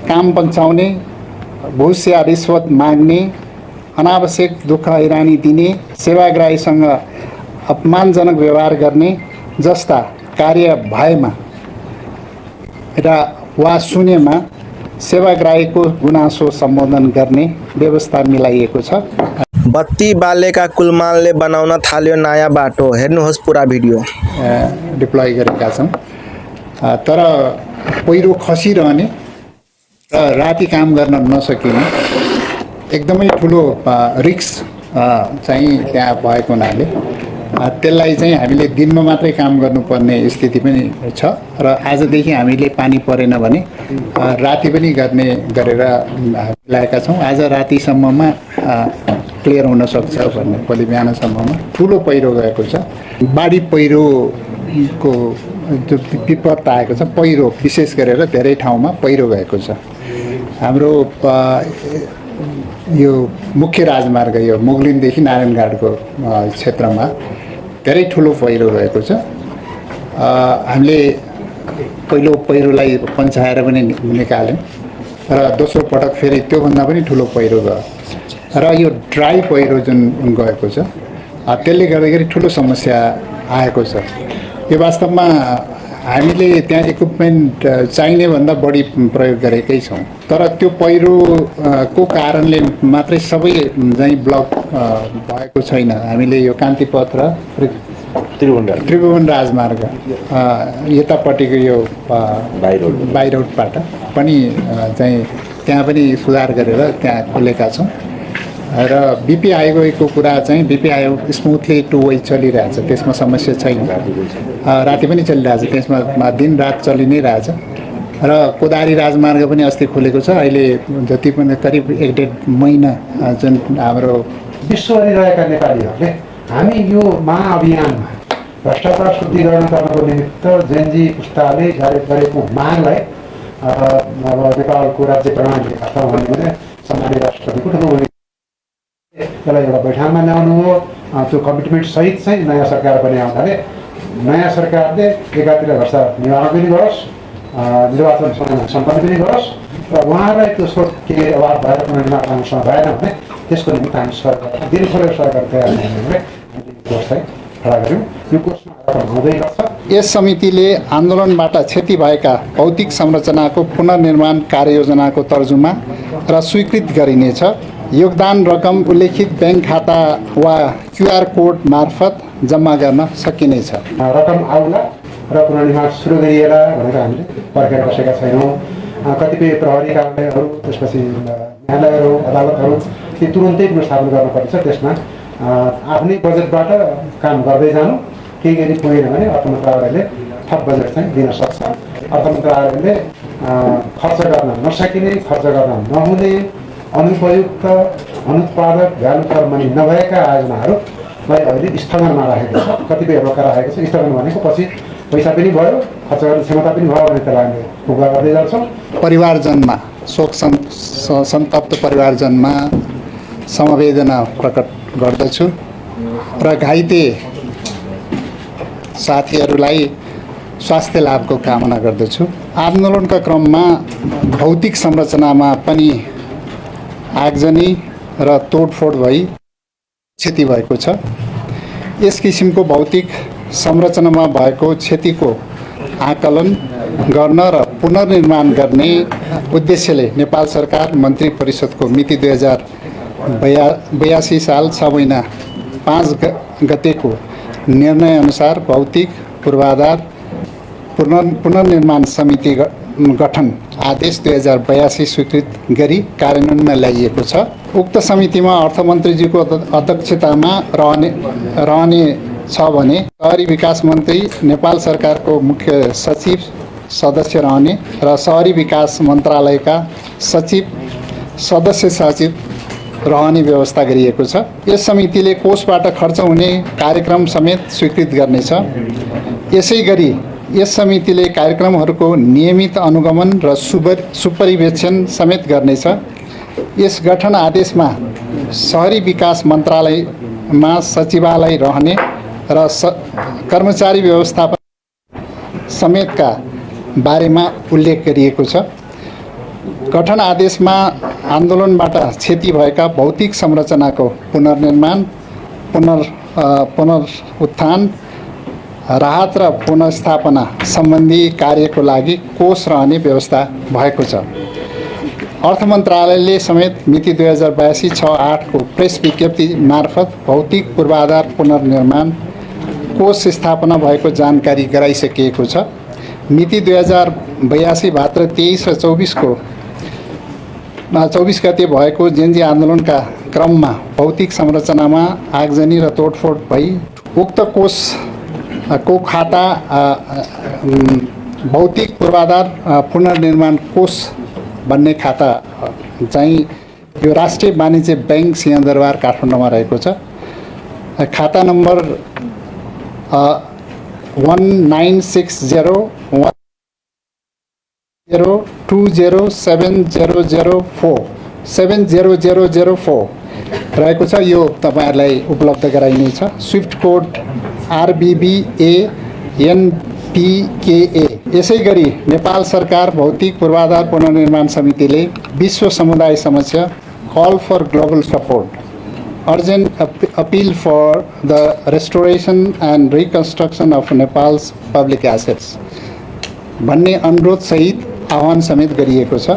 काम पन्छाउने, घुस या रिश्वत माग्ने, अनावश्यक दुःख हैरानी दिने, सेवाग्राहीसँग अपमानजनक व्यवहार गर्ने जस्ता कार्य भएमा वा सुनेमा सेवाग्राहीको गुनासो सम्बोधन गर्ने व्यवस्था मिलाइएको छ। बत्ती बालेका कुलमानले बनाउन थाल्यो नयाँ बाटो, हेर्नुहोस् पुरा भिडियो। डिप्लोय गरेका छौँ, तर पहिरो खसिरहने र राति काम गर्न नसकिने एकदमै ठुलो रिस्क चाहिँ त्यहाँ भएको हुनाले त्यसलाई चाहिँ हामीले दिनमा मात्रै काम गर्नुपर्ने स्थिति पनि छ र आजदेखि हामीले पानी परेन भने राति पनि गर्ने गरेर ल्याएका छौँ। आज रातिसम्ममा क्लियर हुन सक्छ भन्ने, भोलि बिहानसम्ममा ठुलो पहिरो गएको छ। बाढी पहिरोको जो विपद आएको छ, पहिरो विशेष गरेर धेरै ठाउँमा पहिरो गएको छ। हाम्रो यो मुख्य राजमार्ग, यो मुगलिनदेखि नारायणघाटको क्षेत्रमा धेरै ठुलो पहिरो गएको छ। हामीले पहिलो पहिरोलाई पन्छाएर पनि निकाल्यौँ र दोस्रो पटक फेरि त्योभन्दा पनि ठुलो पहिरो गयो र यो ड्राई पहिरो जुन गएको छ त्यसले गर्दाखेरि ठुलो समस्या आएको छ। यो वास्तवमा हामीले त्यहाँ इक्विपमेन्ट चाहिने भन्दा बढी प्रयोग गरेकै छौँ, तर त्यो पहिरोको कारणले मात्रै सबै चाहिँ ब्लक भएको छैन। हामीले यो कान्तिपथ र त्रिभुवन राजमार्ग यतापट्टिको यो बाई रोडबाट पनि चाहिँ त्यहाँ पनि सुधार गरेर त्यहाँ खोलेका छौँ र बिपी हाइवेको कुरा चाहिँ BP highway smoothly two way चलिरहेछ, त्यसमा समस्या छैन। राति पनि चलिरहेछ, त्यसमा दिन रात चलि नै रहेछ र कोदारी राजमार्ग पनि अस्ति खोलेको छ। अहिले जति पनि करिब 1.5 महिना जुन हाम्रो विश्वभरि रहेका नेपालीहरूले हामी यो महाअभियानमा भ्रष्टाचार शुद्धिकरण गर्नको निमित्त जेनजी पुस्ताले गरेको मागलाई अब नेपालको राज्य प्रणाली अथवा भन्यो भने सामान्य राष्ट्रपतिको ठुलो त्यसलाई एउटा बैठकमा ल्याउनु हो। त्यो कमिटमेन्ट सहित चाहिँ नयाँ सरकार पनि आउँदाले नयाँ सरकारले एकातिर भ्रष्टाचार निवारण पनि गरोस्, निर्वाचन समयमा सम्पन्न पनि गरोस् र उहाँहरूलाई त्यो स्रोत के अभाव भएर प्रणालीमा राम्रोसँग भएन भने त्यसको निमित्त हामी सरकार दिन खोलेर सरकार तयार हुने कोर्सलाई खडा गऱ्यौँ। यो कोर्समा हुँदै गर्छ। यस समितिले आन्दोलनबाट क्षति भएका भौतिक संरचनाको पुनर्निर्माण कार्ययोजनाको तर्जुमा र स्वीकृत गरिनेछ। योगदान रकम उल्लेखित ब्याङ्क खाता वा क्युआर कोड मार्फत जम्मा गर्न सकिनेछ। रकम आउला र पुनर्निर्माण सुरु गरिएला भनेर हामीले पर्खेर बसेका छैनौँ। कतिपय प्रहरी कार्यालयहरू, त्यसपछि न्यायालयहरू, अदालतहरू ती तुरुन्तै पुनर्स्थापन गर्नुपर्छ। त्यसमा आफ्नै बजेटबाट काम गर्दै जानु, केही गरी पुगेन भने अर्थ मन्त्रालयले थप बजेट चाहिँ दिन सक्छ। अर्थ मन्त्रालयले खर्च गर्न नसकिने, खर्च गर्न नहुने, अनुपयुक्त, अनुत्पादक, भ्यालु फर मनी नभएका आयोजनाहरूलाई अहिले स्थगनमा राखेको छ। कतिपय रोका राखेको छ। स्थगन भनेको पछि पैसा पनि भयो, खर्च गर्ने क्षमता पनि भयो भने त्यसलाई हामीले पुरा गर्दै जान्छौँ। परिवारजनमा शोक सन्तप्त परिवारजनमा समवेदना प्रकट गर्दछु र घाइते साथीहरूलाई स्वास्थ्य लाभको कामना गर्दछु। आन्दोलनका क्रममा भौतिक संरचनामा पनि आगजनी र तोडफोड भई क्षति भएको छ। यस किसिमको भौतिक संरचनामा भएको क्षतिको आकलन गर्न र पुनर्निर्माण गर्ने उद्देश्यले नेपाल सरकार मन्त्री परिषदको मिति 2082 साल 6 महिना 5 गतेको निर्णयअनुसार भौतिक पूर्वाधार पुनर्निर्माण समिति गठन आदेश 2082 स्वीकृत गरी कार्यान्वयनमा ल्याइएको छ। उक्त समितिमा अर्थमन्त्रीजीको अध्यक्षतामा रहने छ भने शहरी विकास मन्त्री, नेपाल सरकारको मुख्य सचिव सदस्य रहने र शहरी विकास मन्त्रालयका सचिव सदस्य सचिव रहने व्यवस्था गरिएको छ। यस समितिले कोषबाट खर्च हुने कार्यक्रम समेत स्वीकृत गर्नेछ। यसै गरी यस समितिले कार्यक्रमहरूको नियमित अनुगमन र सुपरिवेक्षण समेत गर्नेछ। यस गठन आदेशमा शहरी विकास मन्त्रालयमा सचिवालय रहने र कर्मचारी व्यवस्थापन समेतका बारेमा उल्लेख गरिएको छ। गठन आदेशमा आन्दोलनबाट क्षति भएका भौतिक संरचनाको पुनर्निर्माण, पुनरुत्थान, राहत र पुनर्स्थापना सम्बन्धी कार्यको लागि कोष रहने व्यवस्था भएको छ। अर्थ मन्त्रालयले समेत मिति 2082/6/8 को प्रेस विज्ञप्ति मार्फत भौतिक पूर्वाधार पुनर्निर्माण कोष स्थापना भएको जानकारी गराइसकिएको छ। मिति 2082 भाद्र 23 र 24 गते भएको जेन्जी आन्दोलनका क्रममा भौतिक संरचनामा आगजनी र तोडफोड भई उक्त कोषको खाता भौतिक पूर्वाधार पुनर्निर्माण कोष भन्ने खाता चाहिँ यो राष्ट्रिय वाणिज्य ब्याङ्क सिंहदरबार काठमाडौँमा रहेको छ। खाता नम्बर 1960207004 रहेको छ। यो तपाईहरुलाई उपलब्ध गराइनेछ। Swift code RBBA-NPKA। यसैगरी नेपाल सरकार भौतिक पूर्वाधार पुनर्निर्माण समितिले विश्व समुदाय समक्ष call for global support, urgent appeal for the restoration and reconstruction of Nepal's public assets भन्ने अनुरोध सहित आह्वान समेत गरिएको छ।